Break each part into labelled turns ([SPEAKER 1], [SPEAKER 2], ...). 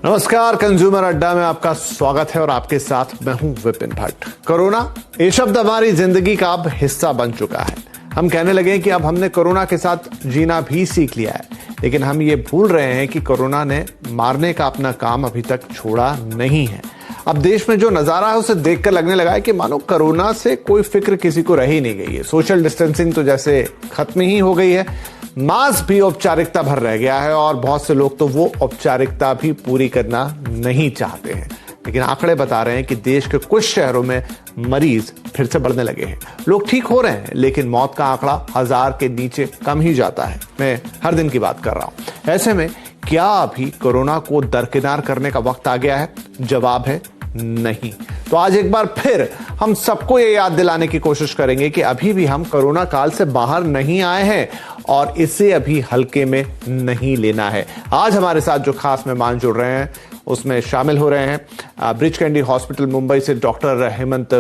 [SPEAKER 1] नमस्कार, कंज्यूमर अड्डा में आपका स्वागत है और आपके साथ मैं हूं विपिन भट्ट। कोरोना ये शब्द हमारी जिंदगी का अब हिस्सा बन चुका है। हम कहने लगे कि अब हमने कोरोना के साथ जीना भी सीख लिया है, लेकिन हम ये भूल रहे हैं कि कोरोना ने मारने का अपना काम अभी तक छोड़ा नहीं है। अब देश में जो नजारा है उसे देखकर लगने लगा है कि मानो कोरोना से कोई फिक्र किसी को रह ही नहीं गई है। सोशल डिस्टेंसिंग तो जैसे खत्म ही हो गई है, मास्क भी औपचारिकता भर रह गया है और बहुत से लोग तो वो औपचारिकता भी पूरी करना नहीं चाहते हैं। लेकिन आंकड़े बता रहे हैं कि देश के कुछ शहरों में मरीज फिर से बढ़ने लगे हैं। लोग ठीक हो रहे हैं, लेकिन मौत का आंकड़ा 1000 के नीचे कम ही जाता है। मैं हर दिन की बात कर रहा हूं। ऐसे में क्या अभी कोरोना को दरकिनार करने का वक्त आ गया है? जवाब है नहीं। तो आज एक बार फिर हम सबको ये याद दिलाने की कोशिश करेंगे कि अभी भी हम कोरोना काल से बाहर नहीं आए हैं और इसे अभी हल्के में नहीं लेना है। आज हमारे साथ जो खास मेहमान जुड़ रहे हैं उसमें शामिल हो रहे हैं ब्रीच कैंडी हॉस्पिटल मुंबई से डॉक्टर हेमंत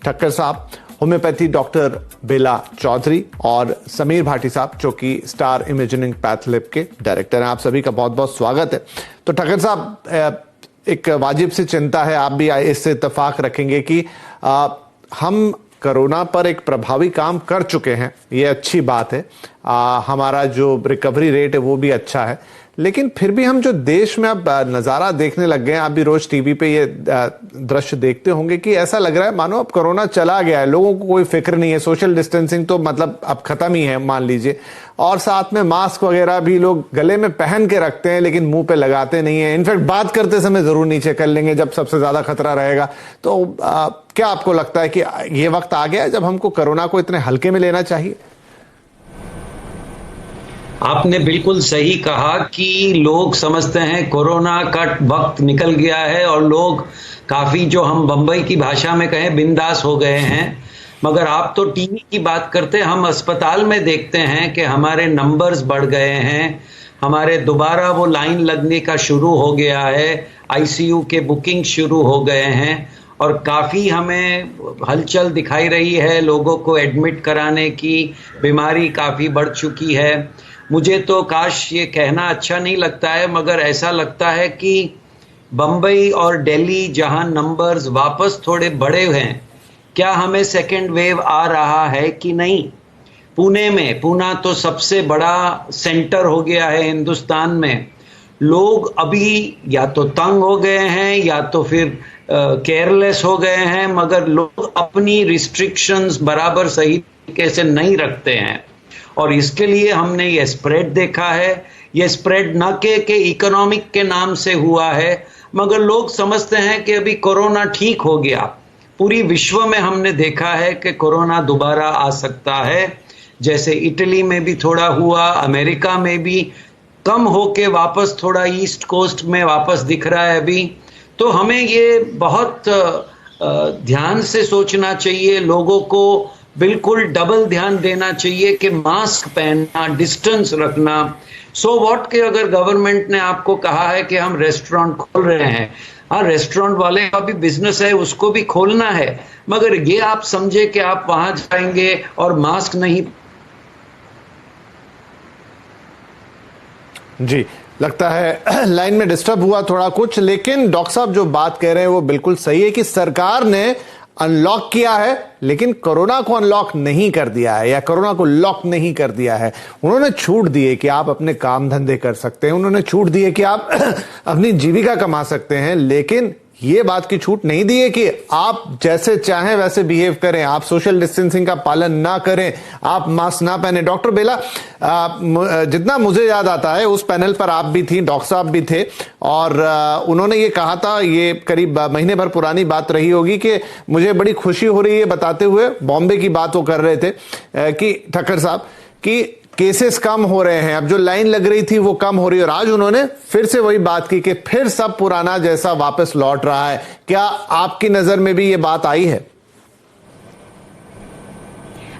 [SPEAKER 1] ठक्कर साहब, होम्योपैथी डॉक्टर बेला चौधरी और समीर भाटी साहब जो कि स्टार इमेजिंग पैथ लैब के डायरेक्टर हैं। आप सभी का बहुत बहुत स्वागत है। तो ठक्कर साहब, एक वाजिब सी चिंता है, आप भी इससे इत्तेफाक रखेंगे कि हम कोरोना पर एक प्रभावी काम कर चुके हैं, ये अच्छी बात है। हमारा जो रिकवरी रेट है वो भी अच्छा है, लेकिन फिर भी हम जो देश में अब नज़ारा देखने लग गए हैं, आप भी रोज टीवी पे ये दृश्य देखते होंगे कि ऐसा लग रहा है मानो अब कोरोना चला गया है, लोगों को कोई फिक्र नहीं है। सोशल डिस्टेंसिंग तो मतलब अब खत्म ही है मान लीजिए, और साथ में मास्क वगैरह भी लोग गले में पहन के रखते हैं लेकिन मुंह पे लगाते नहीं है। इनफैक्ट बात करते समय जरूर नीचे कर लेंगे जब सबसे ज्यादा खतरा रहेगा। तो क्या आपको लगता है कि ये वक्त आ गया है जब हमको कोरोना को इतने हल्के में लेना चाहिए?
[SPEAKER 2] आपने बिल्कुल सही कहा कि लोग समझते हैं कोरोना का वक्त निकल गया है और लोग काफी, जो हम बंबई की भाषा में कहें, बिंदास हो गए हैं। मगर आप तो टीवी की बात करते हैं, हम अस्पताल में देखते हैं कि हमारे नंबर्स बढ़ गए हैं, हमारे दोबारा वो लाइन लगने का शुरू हो गया है, आईसीयू के बुकिंग शुरू हो गए हैं और काफ़ी हमें हलचल दिखाई रही है। लोगों को एडमिट कराने की बीमारी काफ़ी बढ़ चुकी है। मुझे तो काश ये कहना अच्छा नहीं लगता है, मगर ऐसा लगता है कि बम्बई और दिल्ली जहां नंबर्स वापस थोड़े बढ़े हैं, क्या हमें सेकेंड वेव आ रहा है कि नहीं? पुणे में, पूना तो सबसे बड़ा सेंटर हो गया है हिंदुस्तान में, लोग अभी या तो तंग हो गए हैं या तो फिर केयरलेस हो गए हैं, मगर लोग अपनी रिस्ट्रिक्शंस बराबर सही तरीके से नहीं रखते हैं और इसके लिए हमने ये स्प्रेड देखा है। ये स्प्रेड न के इकोनॉमिक के नाम से हुआ है, मगर लोग समझते हैं कि अभी कोरोना ठीक हो गया। पूरी विश्व में हमने देखा है कि कोरोना दोबारा आ सकता है, जैसे इटली में भी थोड़ा हुआ, अमेरिका में भी कम होके वापस थोड़ा ईस्ट कोस्ट में वापस दिख रहा है अभी। तो हमें ये बहुत ध्यान से सोचना चाहिए, लोगों को बिल्कुल डबल ध्यान देना चाहिए कि मास्क पहनना, डिस्टेंस रखना। सो व्हाट के अगर गवर्नमेंट ने आपको कहा है कि हम रेस्टोरेंट खोल रहे हैं, हाँ, रेस्टोरेंट वाले का भी बिजनेस है, उसको भी खोलना है, मगर ये आप समझे कि आप वहां जाएंगे और मास्क नहीं।
[SPEAKER 1] जी, लगता है लाइन में डिस्टर्ब हुआ थोड़ा कुछ, लेकिन डॉक्टर साहब जो बात कह रहे हैं वो बिल्कुल सही है कि सरकार ने अनलॉक किया है लेकिन कोरोना को अनलॉक नहीं कर दिया है या कोरोना को लॉक नहीं कर दिया है। उन्होंने छूट दी है कि आप अपने काम धंधे कर सकते हैं, उन्होंने छूट दी है कि आप अपनी जीविका कमा सकते हैं, लेकिन ये बात की छूट नहीं दी है कि आप जैसे चाहें वैसे बिहेव करें, आप सोशल डिस्टेंसिंग का पालन ना करें, आप मास्क ना पहने। डॉक्टर बेला, जितना मुझे याद आता है उस पैनल पर आप भी थी, डॉक्टर साहब भी थे और उन्होंने ये कहा था, ये करीब महीने भर पुरानी बात रही होगी, कि मुझे बड़ी खुशी हो रही है बताते हुए, बॉम्बे की बात वो कर रहे थे कि ठक्कर साहब कि केसेस कम हो रहे हैं, अब जो लाइन लग रही थी वो कम हो रही है। और आज उन्होंने फिर से वही बात की कि फिर सब पुराना जैसा वापस लौट रहा है। क्या आपकी नजर में भी ये बात आई है?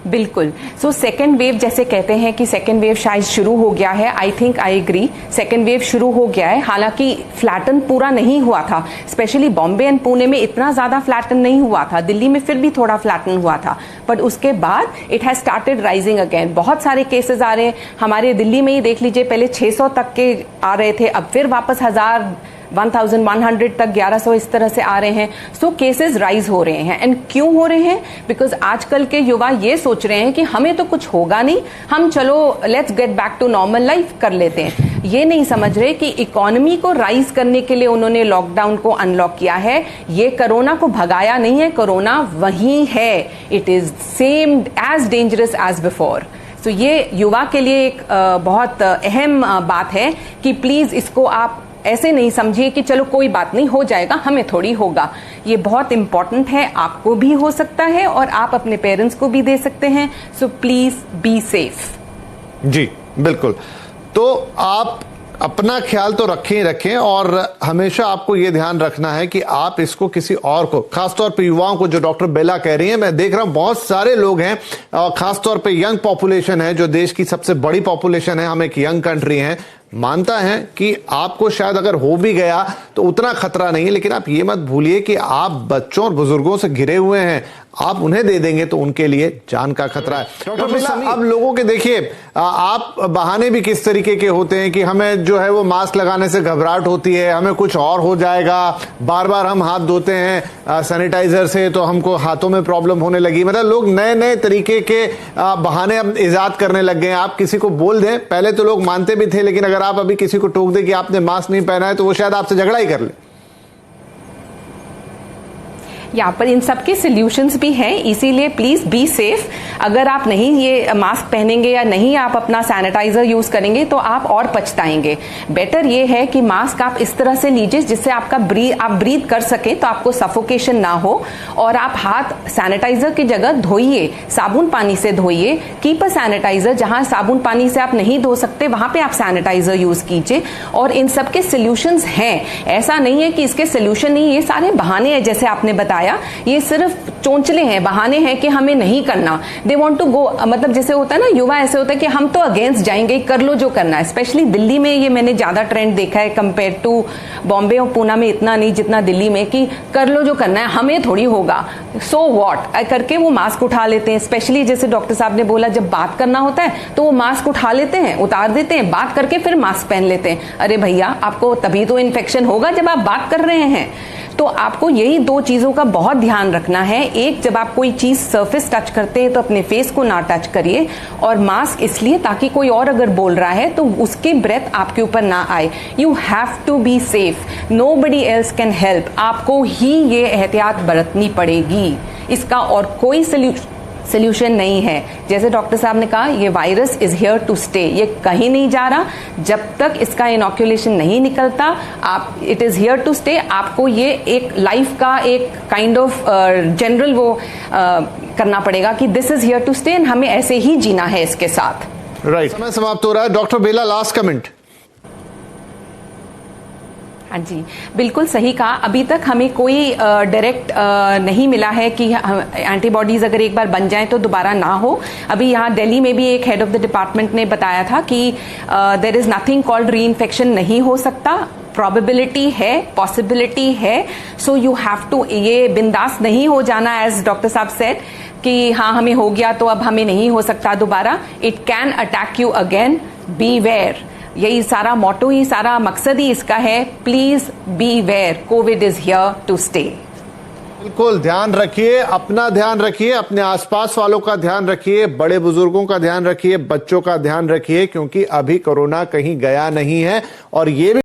[SPEAKER 3] बिल्कुल। सो सेकेंड वेव जैसे कहते हैं कि सेकेंड वेव शायद शुरू हो गया है, I think I agree, second wave शुरू हो गया है। हालांकि फ्लैटन पूरा नहीं हुआ था, स्पेशली बॉम्बे एंड पुणे में इतना ज्यादा फ्लैटन नहीं हुआ था, दिल्ली में फिर भी थोड़ा फ्लैटन हुआ था, बट उसके बाद it has started rising again. बहुत सारे केसेस आ रहे हैं, हमारे दिल्ली में ही देख लीजिए, पहले 600 तक के आ रहे थे, अब फिर वापस 1000 1100 तक, 1100 इस तरह से आ रहे हैं. सो केसेस राइज हो रहे हैं. एंड क्यों हो रहे हैं? बिकॉज आजकल के युवा ये सोच रहे हैं कि हमें तो कुछ होगा नहीं, हम चलो let's get back to normal life कर लेते हैं. ये नहीं समझ रहे कि इकोनॉमी को राइज करने के लिए उन्होंने लॉकडाउन को अनलॉक किया है. ये कोरोना को भगाया नहीं है, कोरोना वही है. It is same as dangerous as before. तो ये युवा के लिए एक बहुत अहम बात है कि प्लीज इसको आप ऐसे नहीं समझिए कि चलो कोई बात नहीं, हो जाएगा, हमें थोड़ी होगा. ये बहुत इंपॉर्टेंट है, आपको भी हो सकता है और आप अपने पेरेंट्स को भी दे सकते हैं. So please be safe.
[SPEAKER 1] जी बिल्कुल. तो आप अपना ख्याल तो रखें ही रखें, और हमेशा आपको यह ध्यान रखना है कि आप इसको किसी और को, खासतौर पे युवाओं को, जो डॉक्टर बेला कह रही हैं, मैं देख रहा हूं बहुत सारे लोग हैं, खासतौर पे यंग पॉपुलेशन है, जो देश की सबसे बड़ी पॉपुलेशन है, हम एक यंग कंट्री हैं. मानता है कि आपको शायद अगर हो भी गया तो उतना खतरा नहीं है, लेकिन आप ये मत भूलिए कि आप बच्चों और बुजुर्गों से घिरे हुए हैं. आप उन्हें दे देंगे तो उनके लिए जान का खतरा है. डॉक्टर बेला, अब लोगों के देखिए, आप बहाने भी किस तरीके के होते हैं कि हमें जो है वो मास्क लगाने से घबराहट होती है, हमें कुछ और हो जाएगा, बार बार हम हाथ धोते हैं सैनिटाइजर से तो हमको हाथों में प्रॉब्लम होने लगी. मतलब लोग नए नए तरीके के बहाने अब इजाद करने लग गए हैं. आप किसी को बोल दें, पहले तो लोग मानते भी थे, लेकिन अगर आप अभी किसी को टोक दें कि आपने मास्क नहीं पहना है तो वो शायद आपसे झगड़ा ही कर ले.
[SPEAKER 3] यहाँ पर इन सब के सॉल्यूशंस भी हैं, इसीलिए प्लीज बी सेफ. अगर आप नहीं ये मास्क पहनेंगे या नहीं आप अपना सैनिटाइजर यूज करेंगे तो आप और पछताएंगे. बेटर ये है कि मास्क आप इस तरह से लीजिए जिससे आपका आप ब्रीथ कर सकें, तो आपको सफोकेशन ना हो. और आप हाथ सैनिटाइजर की जगह धोइए, साबुन पानी से धोइए. Keep a sanitiser. जहां साबुन पानी से आप नहीं धो सकते वहां पे आप सैनिटाइजर यूज कीजिए. और इन सब के सॉल्यूशंस हैं, ऐसा नहीं है कि इसके सॉल्यूशन नहीं. ये सारे बहाने हैं, जैसे आपने बताया, ये सिर्फ चोंचले हैं, बहाने हैं कि हमें नहीं करना. दे वांट टू गो, मतलब जैसे होता है ना, युवा ऐसे होता है कि हम तो अगेंस्ट जाएंगे, कर लो जो करना है. स्पेशली दिल्ली में ये मैंने ज्यादा ट्रेंड देखा है कंपेयर टू बॉम्बे और पूना में. इतना नहीं जितना दिल्ली में, कि कर लो जो करना है, हमें थोड़ी होगा, सो व्हाट करके वो मास्क उठा लेते हैं. स्पेशली जैसे डॉक्टर साहब ने बोला, जब बात करना होता है तो वो मास्क उठा लेते हैं, उतार देते हैं, बात करके फिर मास्क पहन लेते हैं. अरे भैया, आपको तभी तो इन्फेक्शन होगा जब आप बात कर रहे हैं. तो आपको यही दो चीजों का बहुत ध्यान रखना है. एक, जब आप कोई चीज सरफेस टच करते हैं तो अपने फेस को ना टच करिए. और मास्क इसलिए ताकि कोई और अगर बोल रहा है तो उसकी ब्रेथ आपके ऊपर ना आए. You have to be safe. Nobody else can help. आपको ही ये एहतियात बरतनी पड़ेगी. इसका और कोई सोल्यूशन नहीं है. जैसे डॉक्टर साहब ने कहा, ये virus is here to stay. ये कहीं नहीं जा रहा जब तक इसका इनोक्यूलेशन नहीं निकलता. आप, it is here to stay. आपको ये एक लाइफ का एक काइंड ऑफ जनरल वो करना पड़ेगा कि this is here to stay and हमें ऐसे ही जीना है इसके साथ.
[SPEAKER 1] राइट. समय समाप्त हो रहा है. डॉक्टर बेला, लास्ट कमेंट.
[SPEAKER 3] हाँ जी, बिल्कुल सही कहा. अभी तक हमें कोई डायरेक्ट नहीं मिला है कि एंटीबॉडीज अगर एक बार बन जाएं तो दोबारा ना हो. अभी यहाँ दिल्ली में भी एक हेड ऑफ द डिपार्टमेंट ने बताया था कि देयर इज नथिंग कॉल्ड री इन्फेक्शन, नहीं हो सकता. प्रोबेबिलिटी है, पॉसिबिलिटी है. सो यू हैव टू, ये बिंदास नहीं हो जाना, एज डॉक्टर साहब सेड कि हाँ हमें हो गया तो अब हमें नहीं हो सकता दोबारा. It can attack you again. Beware. यही सारा मोटो ही, सारा मकसद ही इसका है. Please beware. Covid is here to stay.
[SPEAKER 1] बिल्कुल ध्यान रखिए, अपना ध्यान रखिए, अपने आसपास वालों का ध्यान रखिए, बड़े बुजुर्गों का ध्यान रखिए, बच्चों का ध्यान रखिए, क्योंकि अभी कोरोना कहीं गया नहीं है. और ये भी